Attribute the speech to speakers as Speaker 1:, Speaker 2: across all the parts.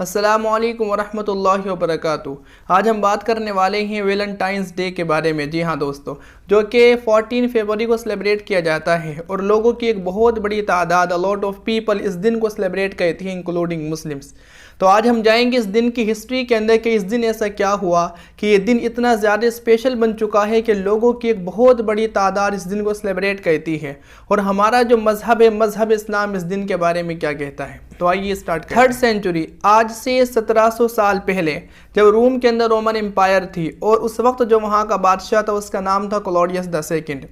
Speaker 1: अस्सलामु अलैकुम वरहमतुल्लाहि वबरकातुहू। आज हम बात करने वाले हैं वैलेंटाइंस डे के बारे में। जी हाँ दोस्तों, जो कि 14 फरवरी को सेलिब्रेट किया जाता है और लोगों की एक बहुत बड़ी तादाद, अ लॉट ऑफ पीपल इस दिन को सेलिब्रेट करती हैं, इंक्लूडिंग मुस्लिम्स। तो आज हम जाएंगे इस दिन की हिस्ट्री के अंदर कि इस दिन ऐसा क्या हुआ कि ये दिन इतना ज़्यादा स्पेशल बन चुका है कि लोगों की एक बहुत बड़ी तादाद इस दिन को सेलिब्रेट करती है, और हमारा जो मजहब है, मजहब इस्लाम, इस दिन के बारे में क्या कहता है। तो आइए स्टार्ट करते हैं। 3rd सेंचुरी, आज से 1700 साल पहले, जब रोम के अंदर रोमन एम्पायर थी और उस वक्त जो वहाँ का बादशाह था उसका नाम था क्लॉडियस द सेकंड।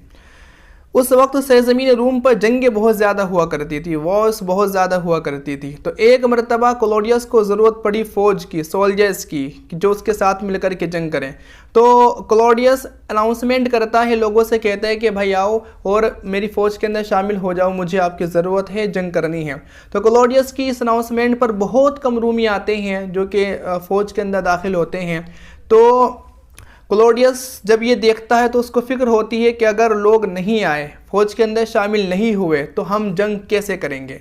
Speaker 1: उस वक्त सरजमीन रूम पर जंगें बहुत ज़्यादा हुआ करती थी, वॉर्स बहुत ज़्यादा हुआ करती थी। तो एक मरतबा क्लॉडियस को ज़रूरत पड़ी फ़ौज की, सोल्जर्स की, जो उसके साथ मिलकर के जंग करें। तो क्लॉडियस अनाउंसमेंट करता है, लोगों से कहता है कि भाई आओ और मेरी फ़ौज के अंदर शामिल हो जाओ, मुझे आपकी ज़रूरत है, जंग करनी है। तो क्लॉडियस की इस अनाउंसमेंट पर बहुत कम रूमी आते हैं जो कि फ़ौज के अंदर दाखिल होते हैं। तो क्लॉडियस जब ये देखता है तो उसको फिक्र होती है कि अगर लोग नहीं आए, फौज के अंदर शामिल नहीं हुए, तो हम जंग कैसे करेंगे।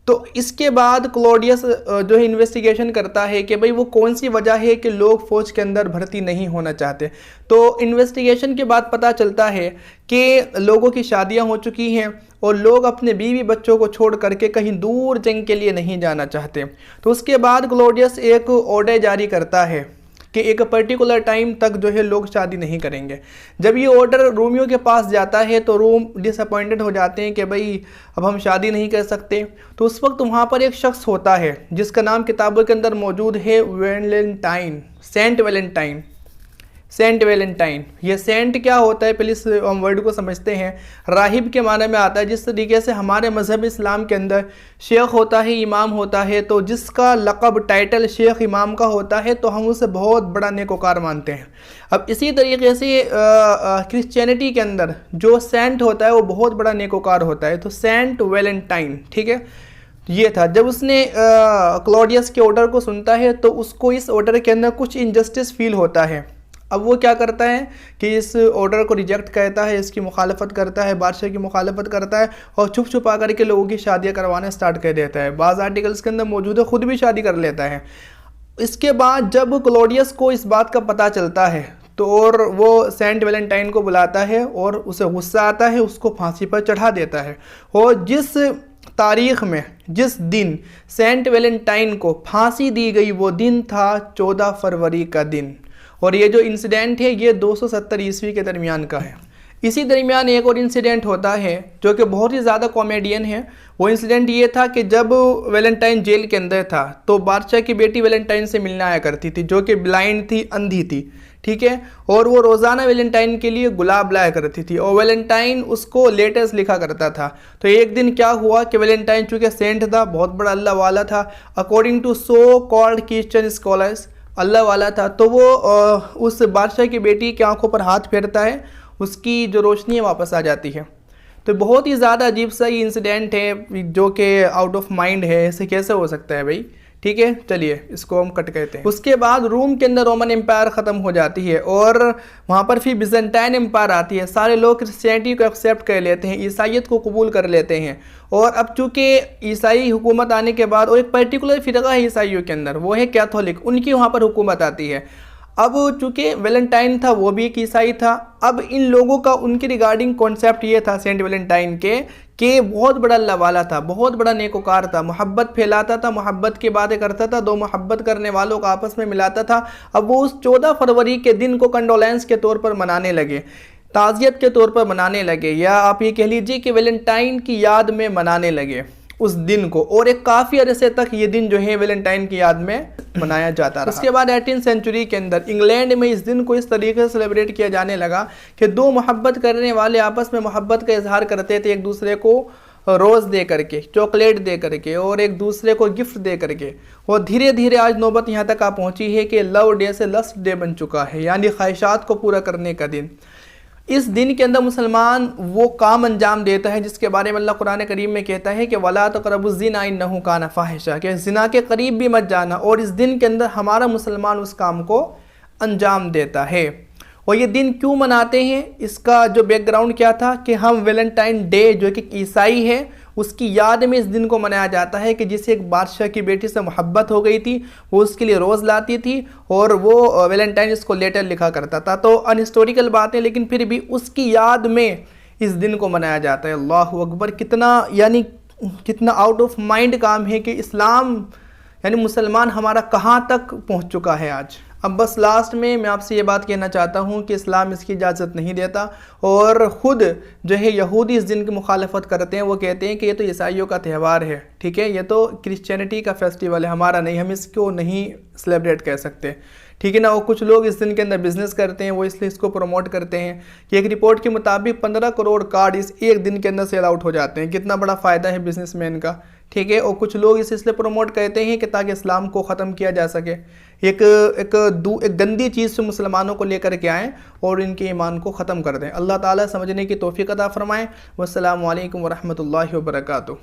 Speaker 1: तो इसके बाद क्लॉडियस जो है इन्वेस्टिगेशन करता है कि भाई वो कौन सी वजह है कि लोग फौज के अंदर भर्ती नहीं होना चाहते। तो इन्वेस्टिगेशन के बाद पता चलता है कि लोगों की शादियां हो चुकी हैं और लोग अपने बीवी बच्चों को छोड़ करके कहीं दूर जंग के लिए नहीं जाना चाहते। तो उसके बाद क्लॉडियस एक ऑर्डर जारी करता है कि एक पर्टिकुलर टाइम तक जो है लोग शादी नहीं करेंगे। जब ये ऑर्डर रोमियो के पास जाता है तो रोम डिसअपॉइंटेड हो जाते हैं कि भाई अब हम शादी नहीं कर सकते। तो उस वक्त वहाँ पर एक शख्स होता है जिसका नाम किताबों के अंदर मौजूद है, Valentine, saint Valentine, saint Valentine. ये सेंट क्या होता है, पहले इस हम वर्ड को समझते हैं। राहिब के माने में आता है। जिस तरीके से हमारे मज़हब इस्लाम के अंदर शेख होता है, इमाम होता है, तो जिसका लक़ब, टाइटल शेख इमाम का होता है तो हम उसे बहुत बड़ा नेकोकार मानते हैं। अब इसी तरीके से क्रिश्चियनिटी के अंदर जो सेंट होता है वो बहुत बड़ा नेकोकार होता है। तो सेंट वैलेंटाइन, ठीक है, ये था। जब उसने क्लॉडियस के ऑर्डर को सुनता है तो उसको इस ऑर्डर के अंदर कुछ इनजस्टिस फील होता है। अब वो क्या करता है कि इस ऑर्डर को रिजेक्ट करता है, इसकी मुखालफत करता है, बादशाह की मुखालफत करता है और छुप छुपा करके लोगों की शादियां करवाना स्टार्ट कर देता है। बाज़ आर्टिकल्स के अंदर मौजूद है खुद भी शादी कर लेता है। इसके बाद जब क्लॉडियस को इस बात का पता चलता है तो और वो सेंट वैलेंटाइन को बुलाता है और उसे गुस्सा आता है, उसको फांसी पर चढ़ा देता है। और जिस तारीख़ में, जिस दिन सेंट वैलेंटाइन को फांसी दी गई, वो दिन था 14 फरवरी का दिन। और ये जो इंसिडेंट है ये 270 ईस्वी के दरमियान का है। इसी दरमियान एक और इंसिडेंट होता है जो कि बहुत ही ज़्यादा कॉमेडियन है। वो इंसिडेंट ये था कि जब वैलेंटाइन जेल के अंदर था तो बादशाह की बेटी वैलेंटाइन से मिलने आया करती थी, जो कि ब्लाइंड थी, अंधी थी, ठीक है। और वो रोज़ाना वैलेंटाइन के लिए गुलाब लाया करती थी और वैलेंटाइन उसको लेटर्स लिखा करता था। तो एक दिन क्या हुआ कि वैलेंटाइन चूँकि सेंट था, बहुत बड़ा अल्लाह वाला था, according to so called Christian scholars, Allah वाला था, तो वो उस बादशाह की बेटी की आंखों पर हाथ फेरता है, उसकी जो रोशनी है वापस आ जाती है। तो बहुत ही ज़्यादा अजीब सा ये इंसिडेंट है जो कि आउट ऑफ माइंड है। ऐसे कैसे हो सकता है भाई, ठीक है। चलिए इसको हम कट कहते हैं। उसके बाद रोम के अंदर रोमन एम्पायर ख़त्म हो जाती है और वहाँ पर फिर बिजेंटाइन एम्पायर आती है। सारे लोग क्रिश्चियनिटी को एक्सेप्ट कर लेते हैं, ईसाइयत को कबूल कर लेते हैं। और अब चूँकि ईसाई हुकूमत आने के बाद, और एक पर्टिकुलर फ़िरका है ईसाइयों के अंदर, वो है कैथोलिक, उनकी वहाँ पर हुकूमत आती है। अब चूँकि वैलेंटाइन था वो भी एक ईसाई था। अब इन लोगों का उनके रिगार्डिंग कॉन्सेप्ट ये था सेंट वैलेंटाइन के कि बहुत बड़ा अल्लाह वाला था, बहुत बड़ा नेकोकार था, मोहब्बत फैलाता था, मोहब्बत की बातें करता था, दो मोहब्बत करने वालों को आपस में मिलाता था। अब वो उस 14 फरवरी के दिन को कंडोलेंस के तौर पर मनाने लगे, ताज़ियत के तौर पर मनाने लगे, या आप ये कह लीजिए कि वैलेंटाइन की याद में मनाने लगे उस दिन को। और एक काफ़ी अरसे तक ये दिन जो है वैलेंटाइन की याद में मनाया जाता रहा। उसके बाद 18th सेंचुरी के अंदर इंग्लैंड में इस दिन को इस तरीके से सेलिब्रेट किया जाने लगा कि दो मोहब्बत करने वाले आपस में मोहब्बत का इजहार करते थे, एक दूसरे को रोज़ दे करके, चॉकलेट दे करके और एक दूसरे को गिफ्ट दे करके। और धीरे धीरे आज नौबत यहाँ तक आ पहुँची है कि लव डे से लस्ट डे बन चुका है, यानी ख्वाहिशात को पूरा करने का दिन। इस दिन के अंदर मुसलमान वो काम अंजाम देता है जिसके बारे में अल्लाह कुरान करीम में कहता है कि वला तक़रबुज़्ज़िना इन्नहु काना फ़ाहिशा, कि ज़िना के करीब भी मत जाना। और इस दिन के अंदर हमारा मुसलमान उस काम को अंजाम देता है। और ये दिन क्यों मनाते हैं, इसका जो बैकग्राउंड क्या था कि हम वैलेंटाइन डे जो कि ईसाई है उसकी याद में इस दिन को मनाया जाता है कि जिसे एक बादशाह की बेटी से मोहब्बत हो गई थी, वो उसके लिए रोज़ लाती थी और वो वैलेंटाइंस को लेटर लिखा करता था। तो अनहिस्टोरिकल बात है, लेकिन फिर भी उसकी याद में इस दिन को मनाया जाता है। अल्लाहु अकबर, कितना यानी कितना आउट ऑफ माइंड काम है कि इस्लाम यानी मुसलमान हमारा कहाँ तक पहुँच चुका है आज। अब बस लास्ट में मैं आपसे ये बात कहना चाहता हूँ कि इस्लाम इसकी इजाज़त नहीं देता, और ख़ुद जो है यहूदी इस दिन की मुखालफत करते हैं। वो कहते हैं कि ये तो ईसाइयों का त्यौहार है, ठीक है, ये तो क्रिश्चियनिटी का फेस्टिवल है, हमारा नहीं, हम इसको नहीं सेलिब्रेट कर सकते, ठीक है ना। और कुछ लोग इस दिन के अंदर बिजनेस करते हैं, वो इसलिए इसको प्रमोट करते हैं कि एक रिपोर्ट के मुताबिक 15 करोड़ कार्ड इस एक दिन के अंदर सेल आउट हो जाते हैं। कितना बड़ा फ़ायदा है बिजनेसमैन का, ठीक है। और कुछ लोग इसे इसलिए प्रमोट करते हैं कि ताकि इस्लाम को ख़त्म किया जा सके, एक गंदी चीज़ से मुसलमानों को लेकर के आएँ और इनके ईमान को ख़त्म कर दें। अल्लाह ताला समझने की तौफीक अता फ़रमाएं। वस्सलामु अलैकुम वरहमतुल्लाहि वबरकातुहू।